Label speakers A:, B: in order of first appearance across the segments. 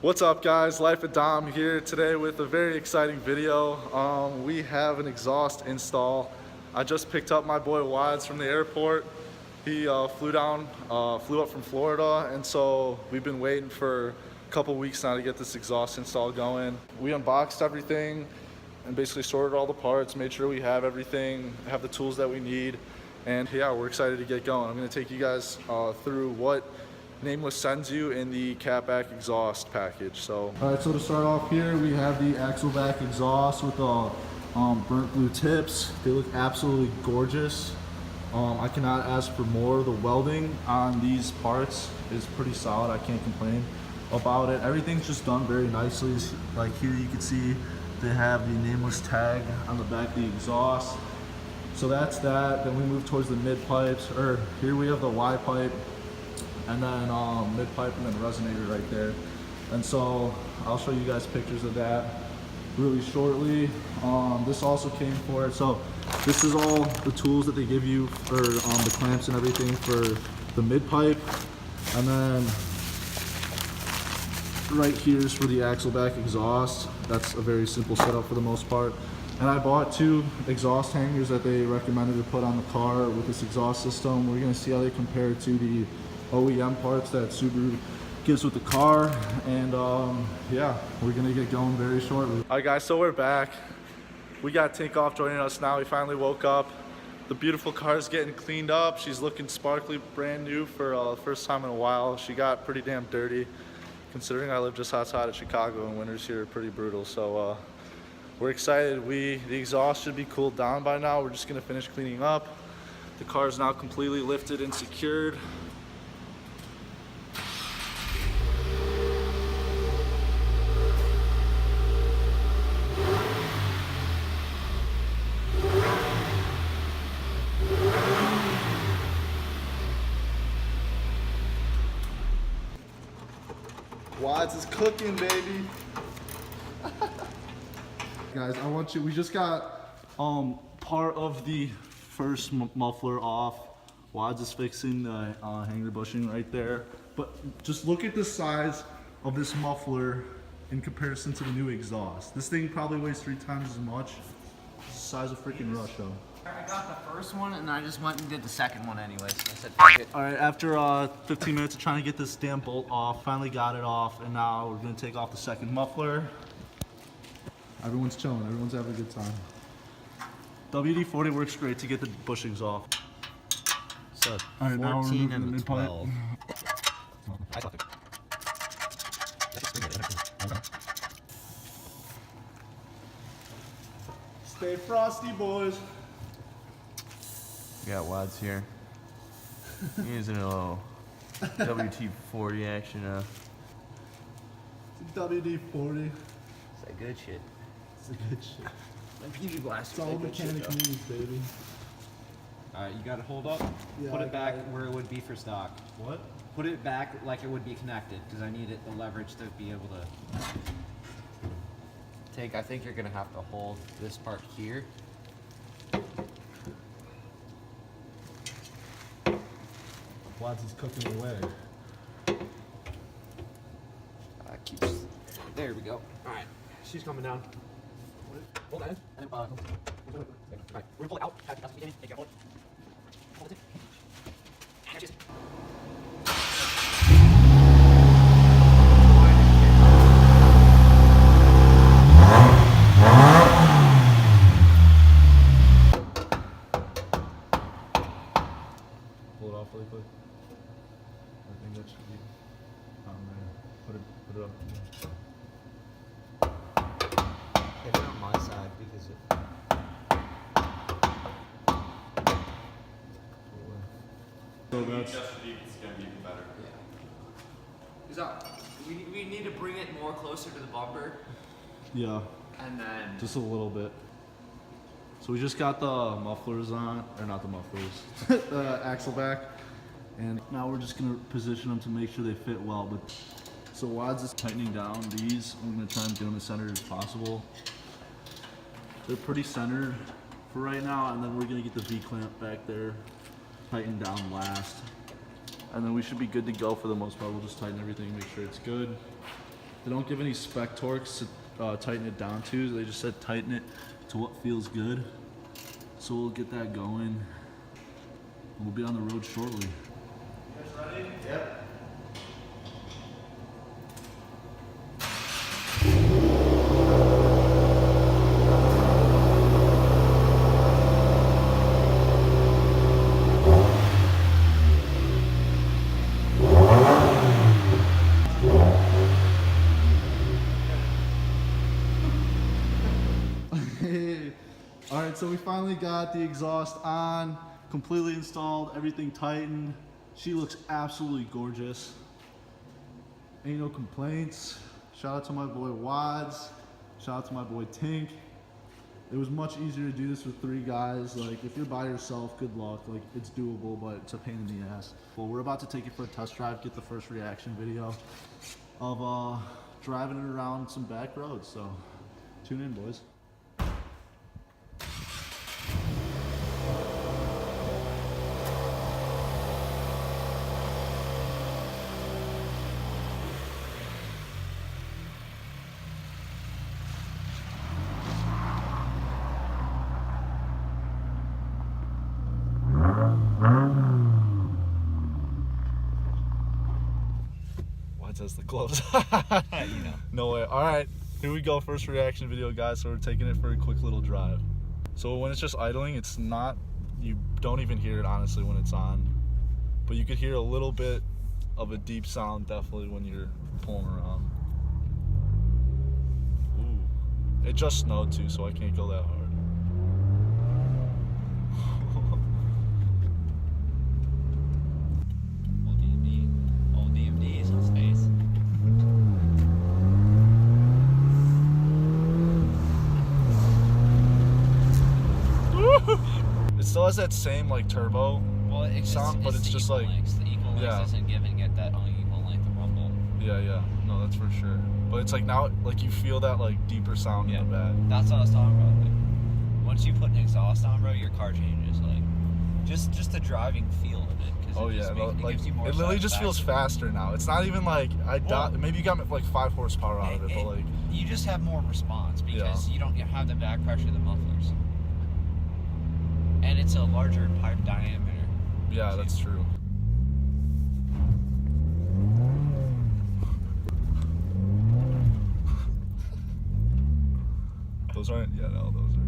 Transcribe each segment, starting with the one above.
A: What's up guys, Life of Dom here today with a very exciting video. We have an exhaust install. I just picked up my boy Wads from the airport. He flew up from Florida, and so we've been waiting for a couple weeks now to get this exhaust install going. We unboxed everything and basically sorted all the parts, made sure we have everything, have the tools that we need, and yeah, we're excited to get going. I'm gonna take you guys through what Nameless sends you in the catback exhaust package. So, all right, so to start off here, we have the axle back exhaust with the burnt blue tips. They look absolutely gorgeous. I cannot ask for more. The welding on these parts is pretty solid. I can't complain about it. Everything's just done very nicely. Like here you can see they have the Nameless tag on the back of the exhaust. So that's that. Then we move towards the mid pipes, or here we have the Y pipe, and then mid pipe, and then resonator right there. And so I'll show you guys pictures of that really shortly. This also came for it. So this is all the tools that they give you for the clamps and everything for the mid pipe. And then right here is for the axle back exhaust. That's a very simple setup for the most part. And I bought 2 exhaust hangers that they recommended to put on the car with this exhaust system. We're gonna see how they compare to the OEM parts that Subaru gives with the car, and yeah, we're gonna get going very shortly. All right guys, so we're back. We got Takeoff joining us now. We finally woke up. The beautiful car is getting cleaned up. She's looking sparkly brand new for the first time in a while. She got pretty damn dirty, considering I live just outside of Chicago and winters here are pretty brutal. So we're excited. The exhaust should be cooled down by now. We're just gonna finish cleaning up. The car is now completely lifted and secured. Wads is cooking, baby. Guys, we just got part of the first muffler off. Wads is fixing the hanger bushing right there. But just look at the size of this muffler in comparison to the new exhaust. This thing probably weighs 3 times as much. It's the size of freaking Russia.
B: I got the first one and I just went and did the second one anyways. I said, fuck it.
A: All right, after 15 minutes of trying to get this damn bolt off, finally got it off, and now we're gonna take off the second muffler. Everyone's chilling, everyone's having a good time. WD-40 works great to get the bushings off.
B: So,
A: all right,
B: 14 and 12.
A: Stay frosty, boys.
C: We got Wads here. Using a little WT-40 action.
A: It's a WD-40.
B: It's a good shit.
A: It's a good shit.
B: Like PV blast.
A: It's all mechanic news, baby.
D: Alright, you got it hold up.
A: Yeah,
D: Put it back where it would be for stock.
A: What?
D: Put it back like it would be connected, because I need the leverage to be able to.
B: I think you're gonna have to hold this part here.
A: Wads is cooking away.
D: Keeps. There we go. Alright, she's coming down. Hold on. And alright, we're gonna pull it out. Take it. Hold it.
A: Pull it off really quick. I think that should be on there. Put it up.
B: Put it on my side because it.
A: So that's.
C: It's gonna be even better.
B: Yeah. We need to bring it more closer to the bumper.
A: Yeah.
B: And then.
A: Just a little bit. So we just got the mufflers on, or not the mufflers, the axle back, and now we're just gonna position them to make sure they fit well. But so Wads is tightening down these. I'm gonna try and get them as centered as possible. They're pretty centered for right now, and then we're gonna get the V clamp back there tightened down last. And then we should be good to go for the most part. We'll just tighten everything, make sure it's good. They don't give any spec torques to tighten it down to. They just said tighten it to what feels good. So we'll get that going. We'll be on the road shortly. You guys ready? Yep. Alright, so we finally got the exhaust on, completely installed, everything tightened. She looks absolutely gorgeous. Ain't no complaints. Shout out to my boy Wads. Shout out to my boy Tink. It was much easier to do this with 3 guys. Like, if you're by yourself, good luck. Like, it's doable, but it's a pain in the ass. Well, we're about to take it for a test drive, get the first reaction video of driving it around some back roads. So, tune in, boys. Says the gloves.
C: You know.
A: No way. All right, here we go. First reaction video, guys. So we're taking it for a quick little drive. So when it's just idling, it's not, you don't even hear it honestly when it's on, but you could hear a little bit of a deep sound definitely when you're pulling around. Ooh, it just snowed too, so I can't go that hard. It still has that same like turbo sound, but it's just like
E: lengths. The equal lengths
A: yeah.
E: isn't giving it that unequal length of rumble.
A: Yeah, no, that's for sure. But it's like now, like you feel that like deeper sound in the back.
E: That's what I was talking about. Like, once you put an exhaust on, bro, your car changes. Like, just the driving feel of it.
A: Oh
E: it
A: yeah,
E: it
A: like
E: gives you more
A: it literally just feels faster now. It's not even like maybe you got like 5 horsepower out of it, but like
E: you just have more response because you don't have the back pressure of the mufflers, and it's a larger pipe diameter.
A: Yeah, that's true. Those aren't, yeah, no, those are.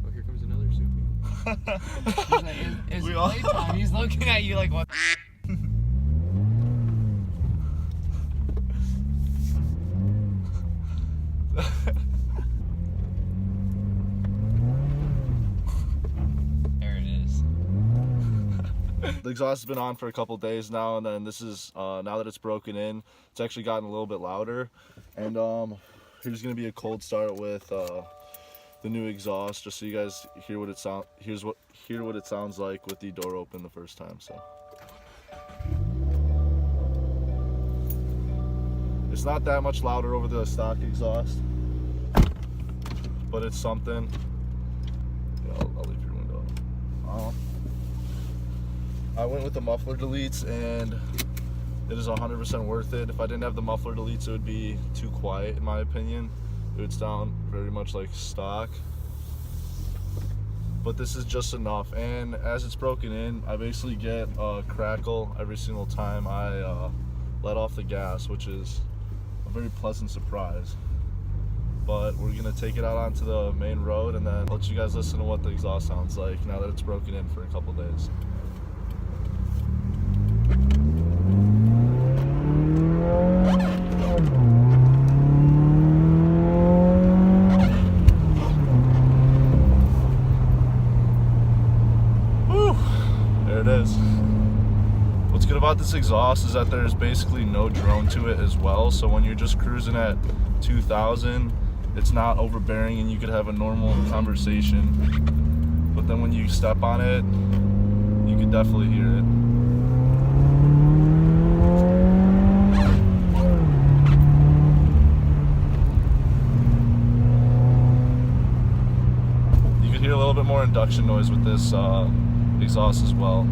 D: Oh, here comes another Subi.
E: He's like, it's playtime. He's looking at you like, what? There it is.
A: The exhaust has been on for a couple days now, and then this is now that it's broken in, it's actually gotten a little bit louder. And here's gonna be a cold start with the new exhaust, just so you guys hear what it hear what it sounds like with the door open the first time. So it's not that much louder over the stock exhaust, but it's something. Yeah, I'll leave your window up. I went with the muffler deletes, and it is 100% worth it. If I didn't have the muffler deletes, it would be too quiet in my opinion. It would sound very much like stock. But this is just enough, and as it's broken in, I basically get a crackle every single time I let off the gas, which is a very pleasant surprise. But we're gonna take it out onto the main road and then let you guys listen to what the exhaust sounds like now that it's broken in for a couple days. There it is. What's good about this exhaust is that there's basically no drone to it as well, so when you're just cruising at 2,000, it's not overbearing and you could have a normal conversation. But then when you step on it, you can definitely hear it. You can hear a little bit more induction noise with this exhaust as well.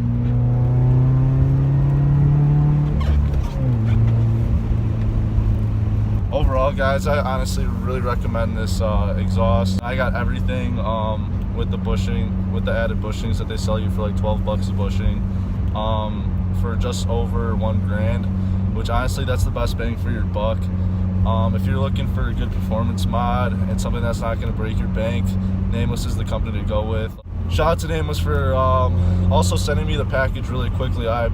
A: overall, guys, I honestly really recommend this exhaust. I got everything with the bushing, with the added bushings that they sell you for like 12 bucks a bushing, for just over $1 grand, which honestly, that's the best bang for your buck. If you're looking for a good performance mod and something that's not going to break your bank, Nameless is the company to go with. Shout out to Nameless for also sending me the package really quickly. I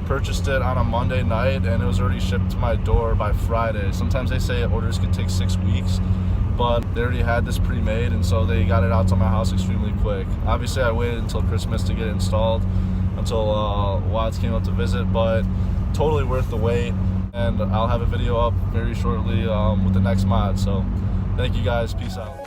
A: purchased it on a Monday night and it was already shipped to my door by Friday. Sometimes they say orders could take 6 weeks, but they already had this pre-made, and so they got it out to my house extremely quick. Obviously, I waited until Christmas to get it installed, until Watts came up to visit, but totally worth the wait. And I'll have a video up very shortly with the next mod. So thank you guys. Peace out.